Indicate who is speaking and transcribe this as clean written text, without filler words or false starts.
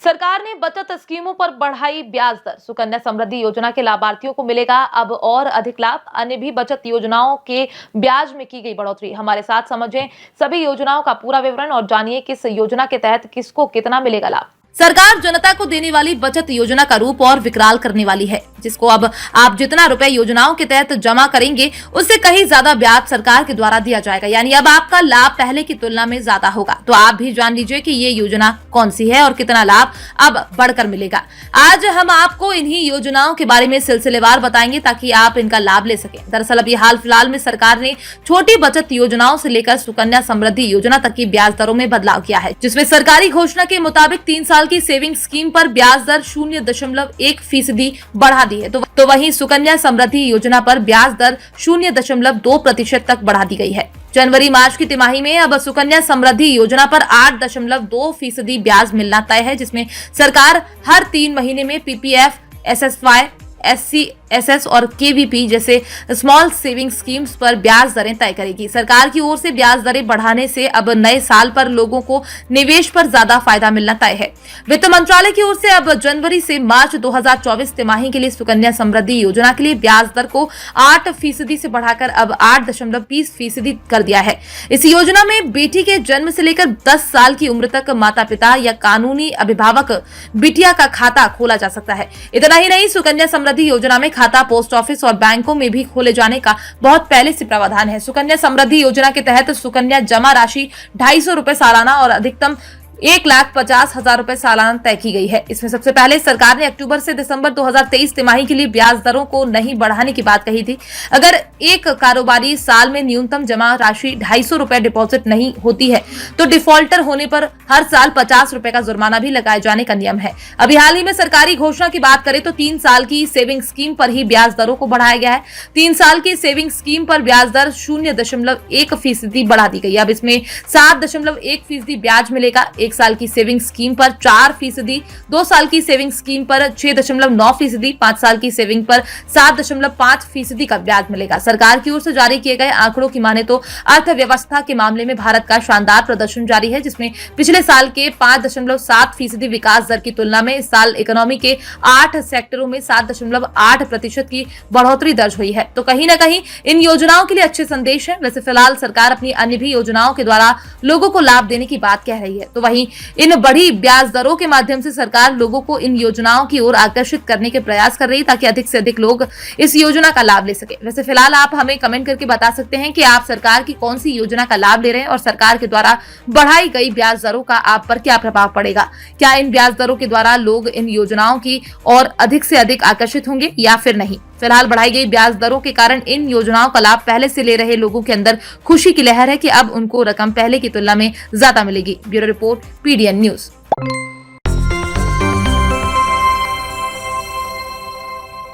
Speaker 1: सरकार ने बचत स्कीमों पर बढ़ाई ब्याज दर। सुकन्या समृद्धि योजना के लाभार्थियों को मिलेगा अब और अधिक लाभ। अन्य भी बचत योजनाओं के ब्याज में की गई बढ़ोतरी। हमारे साथ समझें सभी योजनाओं का पूरा विवरण और जानिए किस योजना के तहत किसको कितना मिलेगा लाभ। सरकार जनता को देने वाली बचत योजना का रूप और विकराल करने वाली है, जिसको अब आप जितना रुपए योजनाओं के तहत जमा करेंगे उससे कहीं ज्यादा ब्याज सरकार के द्वारा दिया जाएगा। यानी अब आपका लाभ पहले की तुलना में ज्यादा होगा। तो आप भी जान लीजिए कि ये योजना कौन सी है और कितना लाभ अब बढ़कर मिलेगा। आज हम आपको इन्हीं योजनाओं के बारे में सिलसिलेवार बताएंगे ताकि आप इनका लाभ ले सकें। दरअसल अभी हाल फिलहाल में सरकार ने छोटी बचत योजनाओं से लेकर सुकन्या समृद्धि योजना तक की ब्याज दरों में बदलाव किया है, जिसमें सरकारी घोषणा के मुताबिक 3 साल की सेविंग स्कीम पर ब्याज दर 0.1% बढ़ा दी है। तो वहीं सुकन्या समृद्धि योजना पर ब्याज दर 0.2% तक बढ़ा दी गई है। जनवरी मार्च की तिमाही में अब सुकन्या समृद्धि योजना पर 8.2% ब्याज मिलना तय है, जिसमें सरकार हर 3 महीने में पीपीएफ, एसएसवाई, एससीएसएस और केवीपी जैसे स्मॉल सेविंग स्कीम्स पर ब्याज दरें तय करेगी। सरकार की ओर से ब्याज दरें बढ़ाने से अब नए साल पर लोगों को निवेश पर ज्यादा फायदा मिलना तय है। वित्त मंत्रालय की ओर से अब जनवरी से मार्च 2024 तिमाही के लिए सुकन्या समृद्धि योजना के लिए ब्याज दर को 8% से बढ़ाकर अब 8.20% कर दिया है। इस योजना में बेटी के जन्म से लेकर 10 साल की उम्र तक माता पिता या कानूनी अभिभावक बिटिया का खाता खोला जा सकता है। इतना ही नहीं, सुकन्या समृद्धि योजना में खाता पोस्ट ऑफिस और बैंकों में भी खोले जाने का बहुत पहले से प्रावधान है। सुकन्या समृद्धि योजना के तहत सुकन्या जमा राशि 250 रुपए सालाना और अधिकतम 1,50,000 रुपए सालाना तय की गई है। इसमें सबसे पहले सरकार ने अक्टूबर से दिसंबर 2023 तिमाही के लिए ब्याज दरों को नहीं बढ़ाने की बात कही थी। अगर एक कारोबारी साल में न्यूनतम जमा राशि 250 रुपए डिपॉजिट नहीं होती है तो डिफॉल्टर होने पर हर साल 50 रुपए का जुर्माना भी लगाए जाने का नियम है। अभी हाल ही में सरकारी घोषणा की बात करें तो 3 साल की सेविंग स्कीम पर ही ब्याज दरों को बढ़ाया गया है। 3 साल की सेविंग स्कीम पर ब्याज दर 0.1% बढ़ा दी गई। अब इसमें 7.1% ब्याज मिलेगा। 1 साल की सेविंग स्कीम पर 4%, 2 साल की सेविंग स्कीम पर 6.9%, 5 साल की सेविंग पर 7.5% का ब्याज मिलेगा। सरकार की ओर से जारी किए गए आंकड़ों की माने तो अर्थव्यवस्था के मामले में भारत का शानदार प्रदर्शन जारी है, जिसमें पिछले साल के 5.7% विकास दर की तुलना में इस साल इकोनॉमी के 8 सेक्टरों में 7.8% की बढ़ोतरी दर्ज हुई है। तो कहीं ना कहीं इन योजनाओं के लिए अच्छे संदेश है। वैसे फिलहाल सरकार अपनी अन्य भी योजनाओं के द्वारा लोगों को लाभ देने की बात कह रही है। तो वहीं इन बढ़ी ब्याज दरों के माध्यम से सरकार लोगों को इन योजनाओं की ओर आकर्षित करने के प्रयास कर रही है ताकि अधिक से अधिक लोग इस योजना का लाभ ले सके। वैसे फिलहाल आप हमें कमेंट करके बता सकते हैं कि आप सरकार की कौन सी योजना का लाभ ले रहे हैं और सरकार के द्वारा बढ़ाई गई ब्याज दरों का आप पर क्या प्रभाव पड़ेगा। क्या इन ब्याज दरों के द्वारा लोग इन योजनाओं की और अधिक से अधिक आकर्षित होंगे या फिर नहीं। फिलहाल बढ़ाई गई ब्याज दरों के कारण इन योजनाओं का लाभ पहले से ले रहे लोगों के अंदर खुशी की लहर है कि अब उनको रकम पहले की तुलना में ज्यादा मिलेगी। Bureau report, PDN news.